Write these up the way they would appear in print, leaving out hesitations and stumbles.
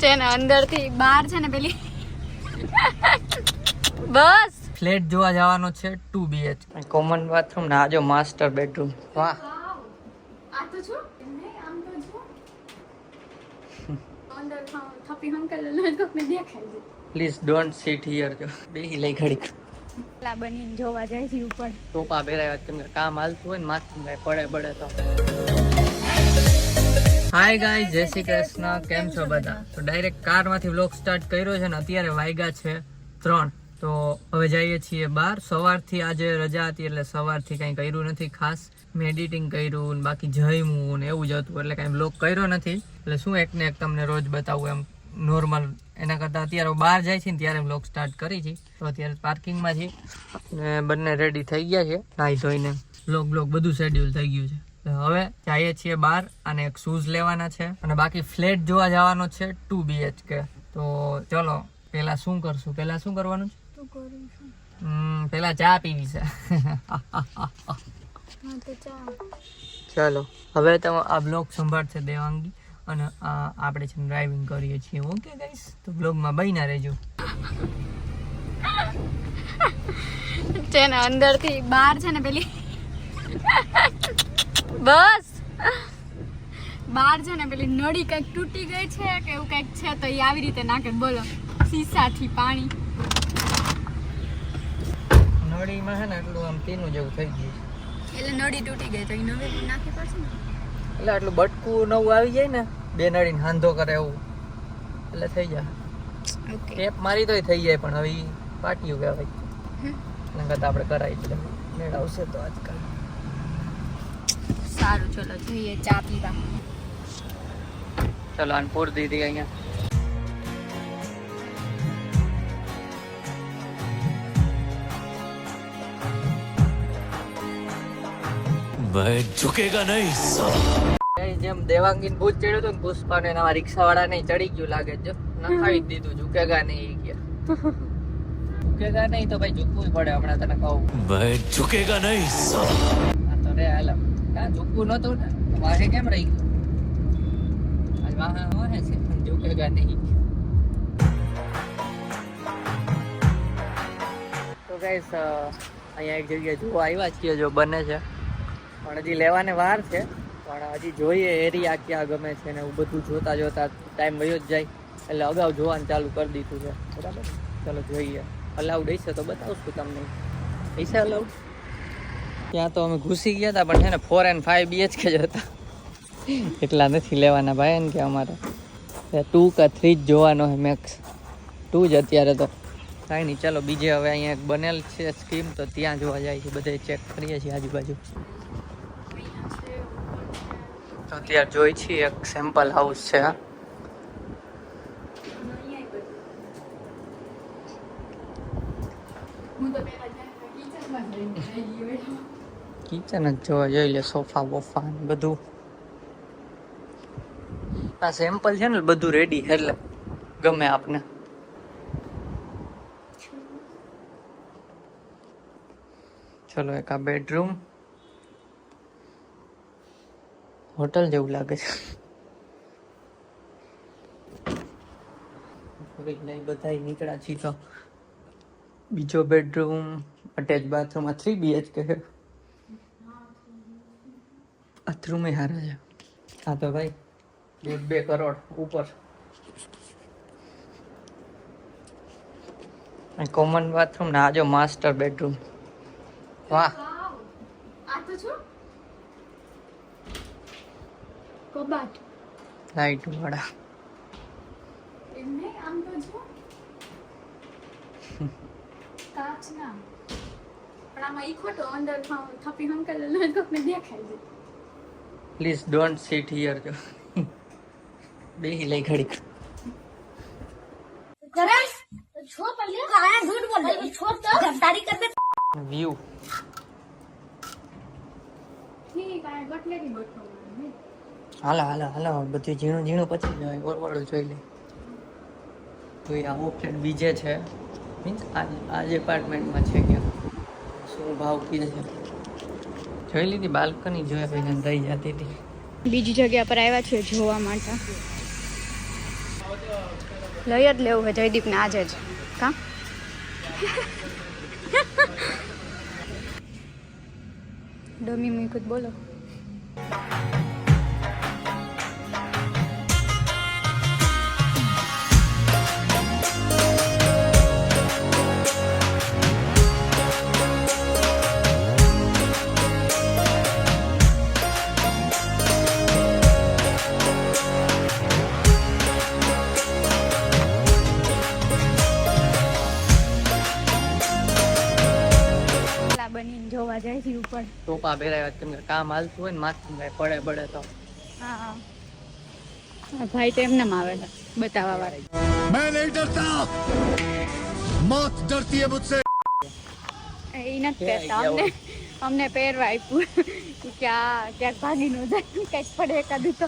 છે ને અંદર થી બહાર છે ને પેલી બસ ફ્લેટ જોવા જવાનો છે 2 BH કોમન બાથરૂમ ને આજો માસ્ટર બેડરૂમ. વાહ આ તો છો ને આમ તો છો અંદર થપી હંકલ લઈ મે દેખાય છે. Please don't sit here. જો બેહી લઈ ઘડીક લા બનીને જોવા જાય છે ઉપર. ટોપા પહેરાવ્યા કેમ કે કામ હાલતું હોય ને માથું કઈ પડે તો. હાય ગાઈસ, જય શ્રી કૃષ્ણ. કેમ છો બધા? તો ડાયરેક્ટ કારમાંથી વ્લોગ સ્ટાર્ટ કર્યો છે ને અત્યારે વાગ્યા છે 3. તો હવે જઈએ છીએ બહાર. સવારથી આજે રજા હતી એટલે સવારથી કંઈ કર્યું નથી ખાસ. મેં એડિટિંગ કર્યું ને બાકી જમ્યું ને એવું જ હતું એટલે કાંઈ વ્લોગ કર્યો નથી. એટલે શું એક ને એક તમને રોજ બતાવું એમ નોર્મલ. એના કરતાં અત્યારે બહાર જાય છે ને ત્યારે વ્લોગ સ્ટાર્ટ કરી છે. તો અત્યારે પાર્કિંગમાં છીએ ને બંને રેડી થઈ ગયા છે નાહી ધોઈને. વ્લોગ બધું શેડ્યુલ થઈ ગયું છે. હવે જઈએ છીએ બહાર અને એક શૂઝ લેવાના છે અને બાકી ફ્લેટ જોવા જવાનો છે 2 BHK. તો ચલો પેલા શું કરશું? પેલા શું કરવાનું છે? પેલા ચા પીવી છે. ચલો હવે તો આ બ્લોગ સંભાળશે દેવાંગી અને આપણે છે ડ્રાઇવિંગ કરીએ છીએ. ઓકે ગાઈસ, તો બ્લોગમાં બન્યા રહેજો. છે ને અંદર થી બહાર છે ને પેલી બસ બહાર છે ને પેલી નળી કઈક તૂટી ગઈ છે કે એવું કઈક છે તો એ આવી રીતે નાખે. બોલો, શીશાથી પાણી નળીમાં છે ને એટલું આમ તેનું જેવું થઈ ગયું એટલે નળી તૂટી ગઈ તો એ નવી નાખી પડશે ને. એટલે આટલું બટકું નવું આવી જાય ને બે નળીને હાંધો કરે એવું એટલે થઈ જાય. ઓકે, ટેપ મારી તોય થઈ જાય પણ હવે પાટિયું કહેવાય. એના કરતાં આપણે કરાવી એટલે મેળ આવશે તો આજકાલ. સારું, ચલો જોઈએ ચા પીવા. ચલો આને પૂર દીધી અહીંયા. मैं झुकेगा नहीं. જેમ દેવાંગીન ભૂત ચડ્યું હતું ને પુષ્પા ને એના રિક્ષા વાળા ને ચડી ગયું લાગે છે. નખાવી દીધું ઝુકેગા નહીં ગયા. ઝુકેગા નહીં તો ભાઈ ઝૂકવું પડે. હમણાં તને કહું मैं झुकेगा नहीं. આ તો રે હાલ ક્યાં ઝૂકવું નતું ને વાહે કેમ રહી ગયું? આજ વાહે વાહે છે પણ ઝુકેગા નહીં. તો ગાઈસ અહીંયા એક જગ્યાએ જોવા આવ્યા છીએ જો બને છે પણ હજી લેવાને વાર છે. પણ હજી જોઈએ એરિયા ક્યાં ગમે છે ને એવું બધું જોતા ટાઈમ વયો જ જાય એટલે અગાઉ જોવાનું ચાલુ કરી દીધું છે. બરાબર, ચલો જોઈએ. અલાઉડ હશે તો બતાવશું તમને. હશે અલાઉડ? ત્યાં તો અમે ઘૂસી ગયા હતા પણ છે ને 4 and 5 BHK જ હતા. એટલા નથી લેવાના ભાઈ ને કે અમારે 2 કે 3 જ જોવાનો છે મેક્સ. 2 જ અત્યારે તો કાંઈ નહીં. ચાલો બીજે હવે અહીંયા એક બનેલ છે સ્કીમ તો ત્યાં જોવા જાય છે. બધે ચેક કરીએ છીએ આજુબાજુ. તો ત્યાં જોઈ છીએ એક સેમ્પલ હાઉસ છે. કિચન જ જોવા જોઈ લે, સોફા બોફા બધું. આ સેમ્પલ છે ને બધું રેડી એટલે ગમે આપને. ચલો એક આ બેડરૂમ હોટલ જેવું લાગે છે. બધા નીકળ્યા છીએ તો બીજો બેડરૂમ અટેચ બાથરૂમ 3 BHK છે. બાથરૂમ એ સારા છે. હા તો ભાઈ 2 કરોડ ઉપર. કોમન બાથરૂમ ને આજો માસ્ટર બેડરૂમ. વાહ, આ તો છો કબાટ લાઈટ વાળા. એમને આમ તો છો કાચના પણ આમાં ઈ ખોટો અંદર થપી હંકલ લઈ મે દેખાય છે. Please don't sit here. જો બેહી લઈ ઘડીક. વ્યૂ હાલા બધું ઝીણું પછી જવાય. ઓળવાળું જોઈ લે. તો આ ઓપ્શન બીજે છે મીન્સ આજ એપાર્ટમેન્ટમાં છે. ક્યાં શું ભાવ કીધે છે જોઈ લીધી. બાલ્કની જોયા પછી થઈ જતી હતી. બીજી જગ્યા પર આવ્યા છે જોવા માટે. લઈ જ લેવું છે જયદીપને આજે જ કા ડમી મૂકું બોલો. બનીને જોવા જાય છે ઉપર ટોપા પહેરાવ્યા કેમ કે કામ હાલતું હોય ને માથું કાંઈ પડે તો હા ભાઈ તો એમને આવેલા બતાવવા વાળા. मैं नहीं डरता मौत डरती है मुझसे એ નથી પહેરતા અમને પહેરવા આપ્યું કે ક્યાંક ભાગી ન જાય કંઈક પડે એકાદું તો.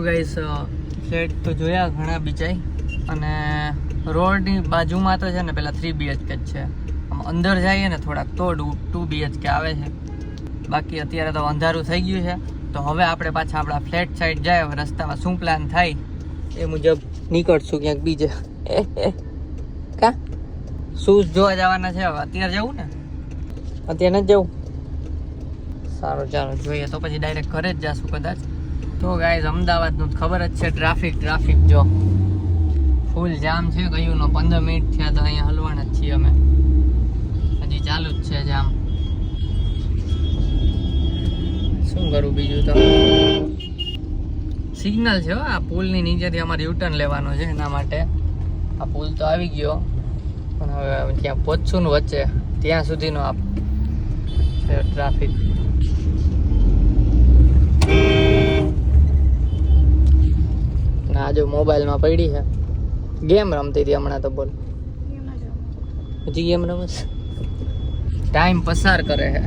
ગાઈસ ફ્લેટ તો જોયા ઘણા બીજાય અને રોડની બાજુમાં તો છે ને પેલા 3 BHK જ છે. આમ અંદર જઈએ ને થોડાક તો 2 BHK આવે છે. બાકી અત્યારે તો અંધારું થઈ ગયું છે તો હવે આપણે પાછા આપણા ફ્લેટ સાઈડ જાય. હવે રસ્તામાં શું પ્લાન થાય એ મુજબ નીકળશું ક્યાંક બીજે. કા શૂઝ જોવા જવાના છે હવે અત્યારે જવું ને અત્યારે નથી જવું. સારું ચાલો જોઈએ તો પછી ડાયરેક્ટ ઘરે જ જશું કદાચ. તો ગાઈઝ અમદાવાદનું ખબર જ છે ટ્રાફિક જો ફૂલ જામ છે. કયું 15 મિનિટ થયા તો અહીંયા હલવાના જ છીએ અમે. હજી ચાલુ જ છે જામ. શું કરું બીજું તો સિગ્નલ છે આ પુલની નીચેથી અમારે યુટર્ન લેવાનો છે એના માટે. આ પુલ તો આવી ગયો પણ હવે ત્યાં પહોંચશું ને વચ્ચે ત્યાં સુધીનો આ ટ્રાફિક. ના જો મોબાઈલમાં પડી છે ગેમ રમતી હતી હમણાં તો. બોલ હજી ગેમ રમસ ટાઈમ પસાર કરે છે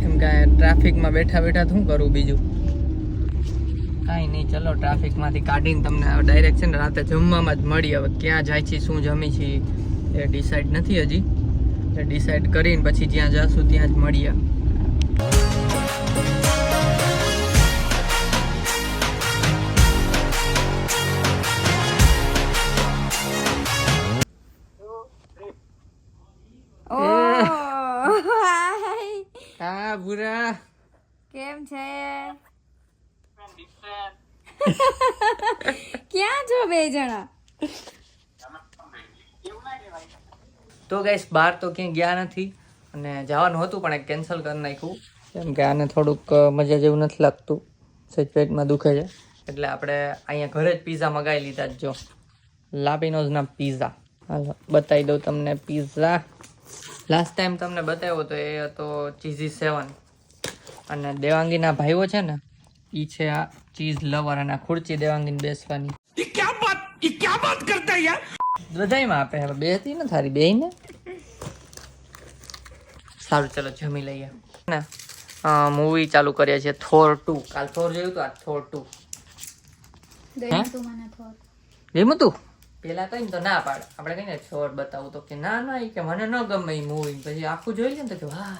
એમ કાંઈ ટ્રાફિકમાં બેઠા બેઠા શું કરું બીજું કાંઈ નહીં. ચલો ટ્રાફિકમાંથી કાઢીને તમને ડાયરેક્ટ છે ને રાતે જમવામાં જ મળી. હવે ક્યાં જાય છે શું જમી છીએ એ ડિસાઈડ નથી હજી. એ ડિસાઈડ કરીને પછી જ્યાં જશું ત્યાં જ મળીએ. હા બુરા કેમ છે? ક્યાં છો બે જણા? તો ગાઈસ બહાર તો ક્યાંય ગયા નથી અને જવાનું હતું પણ એક કેન્સલ કરી નાખ્યું કેમ કે આને થોડુંક મજા જેવું નથી લાગતું. સજ પેટમાં દુખે છે એટલે આપણે અહીંયા ઘરે જ પીઝા મગાવી લીધા. જો લાપિનોઝના પીઝા હાલો બતાવી દઉં તમને. પીઝા લાસ્ટ ટાઈમ તમને બતાવ્યો તો એ હતો ચીઝી 7 અને દેવાંગીના ભાઈઓ છે ને એ છે આ ચીઝ લવર અને આ ખુરચી દેવાંગીને બેસવાની. ये क्या बात करता है यार બધાયમાં આપે હવે બે હતી ને થારી બે ને. સારું ચલો જમી લઈએ ને. મૂવી ચાલુ કરીએ છીએ થોર 2. કાલ થોર જોયું તો આ થોર 2 જેમ તું પેલા કઈ તો ના પાડ આપણે કઈ ને થોર બતાવું તો કે ના ના કે મને ન ગમે એ મૂવી. પછી આખું જોઈ લે ને તો કે વાહ.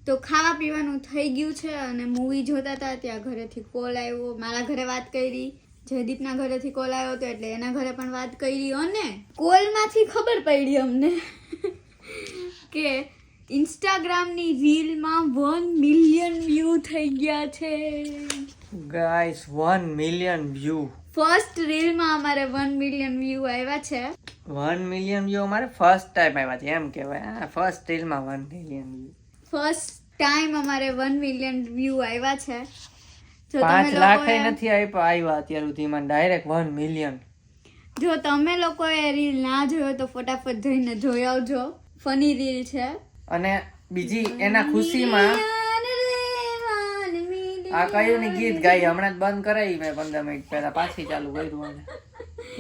તો ખાવા પીવાનું થઈ ગયું છે અને મૂવી જોતા હતા ત્યાં ઘરેથી કોલ આવ્યો. મારા ઘરે વાત કરી, જયદીપના ઘરેથી કોલ આવ્યો હતો એટલે એના ઘરે પણ વાત કરી અને કોલમાંથી ખબર પડી અમને કે ઇન્સ્ટાગ્રામની રીલમાં 1 મિલિયન વ્યૂ થઈ ગયા છે. ગાઈસ 1 મિલિયન વ્યૂ ફર્સ્ટ રીલમાં અમારે 1 મિલિયન વ્યૂ આવ્યા છે. 1 મિલિયન વ્યૂ અમારે ફર્સ્ટ ટાઈમ આવ્યા છે એમ કહેવાય. ફર્સ્ટ રીલમાં 1 મિલિયન વ્યૂ ફર્સ્ટ ટાઈમ અમારે 1 મિલિયન વ્યૂ આવ્યા છે. 5 લાખ નથી આવ્યા અત્યાર સુધીમાં ડાયરેક્ટ 1 મિલિયન. જો તમે લોકોએ રીલ ના જોયો તો ફટાફટ જઈને જોઈ આવજો. ફની રીલ છે અને બીજી એના ખુશીમાં આ કયું ની ગીત ગાઈ હમણાં જ બંધ કરાવી મેં 15 મિનિટ પહેલા પાછી ચાલુ કર્યું.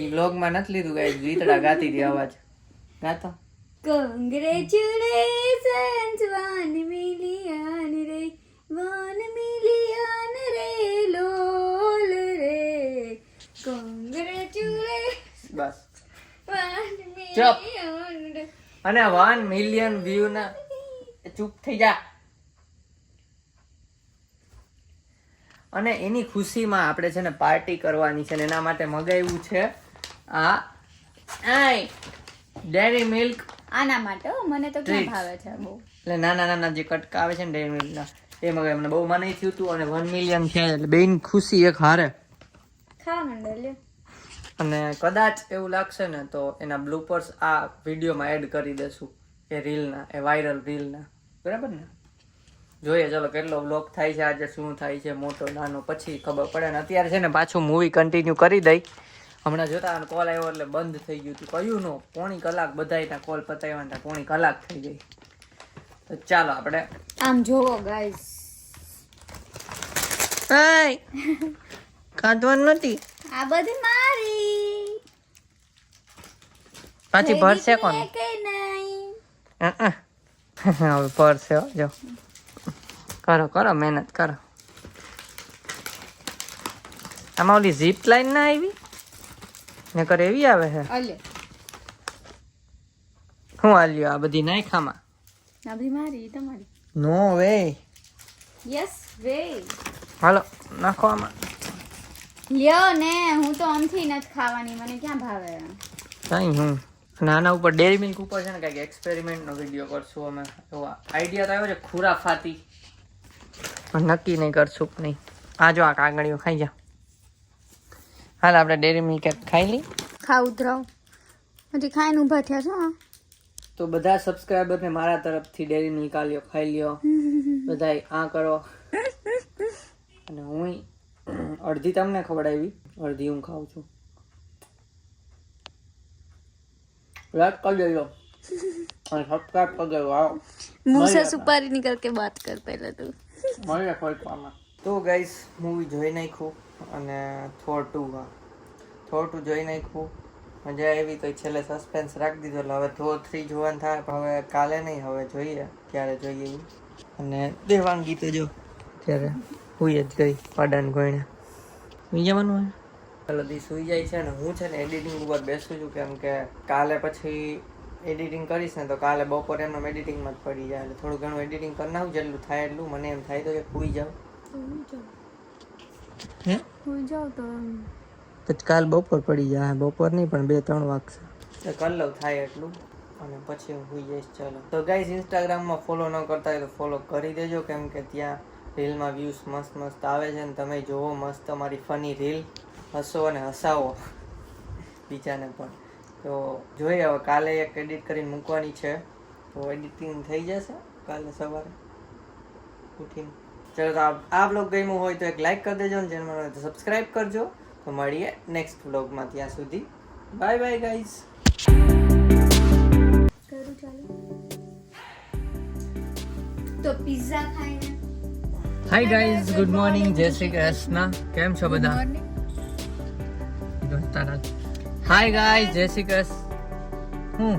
એ બ્લોગમાં નથી લીધું ગાઈ ગીતડા ગાતી હતી અવાજ ગાતો. Congratulations 1 million રે 1 million રે લોલ રે congratulations. બસ ચપ અને 1 મિલિયન વ્યૂ ના ચૂપ થઈ જા. અને એની ખુશીમાં આપણે છે ને પાર્ટી કરવાની છે ને એના માટે મગાવ્યું છે આ ડેરી મિલ્ક. આના માટે હો, મને તો ક્યાં Treats. ભાવે છે બહુ. એટલે નાના નાના જે કટકા આવે છે ને ડેરી મિલ્કના એ મગાવ્યા. મને બહુ મનાઈ થયું હતું અને 1 મિલિયન થયા એટલે બેન ખુશી એક હારે. ખા મંડળ લ્યો. અને કદાચ એવું લાગશે ને તો એના બ્લૂપર્સ આ વિડીયોમાં એડ કરી દેશું એ રીલના, એ વાયરલ રીલના. બરાબર ને? જોઈએ ચલો કેટલો વ્લોગ થાય છે આજે, શું થાય છે, મોટો નાનો, પછી ખબર પડે ને. અત્યારે છે ને પાછું મૂવી કન્ટિન્યુ કરી દઈ. હમણાં જોતા કોલ આવ્યો એટલે બંધ થઈ ગયું હતું. કયું નો પોણી કલાક બધાયના કોલ પતાવ્યા, પોણી કલાક થઈ ગઈ. તો ચાલો આપણે આમ જોવો ગાઈસ. કાઢવાનું નથી. આ બધી મારી. પાછી ભરશે કોણ? કે નહીં. હવે ભરશે હો. જો કરો કરો મહેનત કરો. આમાં ઓલી ઝીપ લાઈન ના આવી નકર એવી આવે છે. અલે હું આલ્યો આ બધી નાખામાં. આ બધી મારી તમારી. No way. Yes way. હાલો નાખો આમાં. લ્યો ને, હું તો આમથી નથી ખાવાની, મને ક્યાં ભાવે. કઈ હું અને આના ઉપર ડેરી મિલ્ક ઉપર છે ને કંઈક એક્સપેરિમેન્ટનો વિડીયો કરશું અમે. એવો આઈડિયા તો આવ્યો છે ખુરાફાતી, પણ નક્કી નહીં કરશું કે નહીં. આ જો આ કાગળીઓ ખાઈ જા. હાલ આપણે ડેરી મિલ્ક ખાઈ લઈ. ખાવ ઉતરાવ. હજી ખાઈને ઊભા થયા છો. તો બધા સબસ્ક્રાઈબરને મારા તરફથી ડેરી મિલ્ક આલ્યો, ખાઈ લ્યો. બધાય આ કરો. અને હું અડધી તમને ખવડાવી, અડધી હું ખાઉં છું. લાઈક કરી દેજો અને સબસ્ક્રાઈબ કરી દેજો. આવો मुंह से सुपारी निकल के बात कर पहले तू. મળીએ ફોટોમાં. તો ગાઈસ મૂવી જોઈ નાખ્યું અને થોર 2 જોઈ નાખ્યું. મજા આવી તો છેલ્લે સસ્પેન્સ રાખી દીધો. એટલે હવે થોર 3 જોવાનું થાય પણ હવે કાલે નહીં, હવે જોઈએ ક્યારે જોઈએ એવું. અને દેવાંગી તો જો ત્યારે હુઈ જ ગઈ પાડાને ગોઈને. સુઈ જવાનું હોય ચાલો દી સુઈ જાય છે. ને હું છે ને એડિટિંગ ઉપર બેસું છું કેમ કે કાલે પછી એડિટિંગ કરીશ ને તો કાલે બપોરે એમનો એડિટિંગમાં જ પડી જાય. એટલે થોડું ઘણું એડિટિંગ કરી નાખું જેટલું થાય એટલું. મને એમ થાય તો કે સુઈ જાઉં. હે હું જાઉં તો તો કાલ બપોર પડી જાય. બપોર નહીં પણ 2-3 વાગશે. તો કરી લઉં થાય એટલું અને પછી હું સુઈ જઈશ. ચાલો તો ગાઈસ ઇન્સ્ટાગ્રામમાં ફોલો ન કરતા હોય તો ફોલો કરી દેજો કેમ કે ત્યાં રીલમાં વ્યૂઝ મસ્ત મસ્ત આવે છે ને તમે જોવો મસ્ત તમારી ફની રીલ, હસો અને હસાવો બીજાને પણ. તો જોઈએ હવે કાલે એક એડિટ કરીને મૂકવાની છે તો એડિટિંગ થઈ જશે કાલે સવારે ઉઠીને. ચલો તો આ બ્લોગ ગમ્યો હોય તો એક લાઈક કરી દેજો ને ચેનલ હોય તો સબસ્ક્રાઈબ કરજો. તો મળીએ નેક્સ્ટ બ્લોગમાં. ત્યાં સુધી બાય બાય ગાઈઝ. કરું ચાલુ. તો પિઝા ખાઈને. હાય ગાઈઝ, ગુડ મોર્નિંગ, જય શ્રી કૃષ્ણ. કેમ છો બધા? હાય ગાઈઝ, જય શ્રી કૃષ્ણ. હું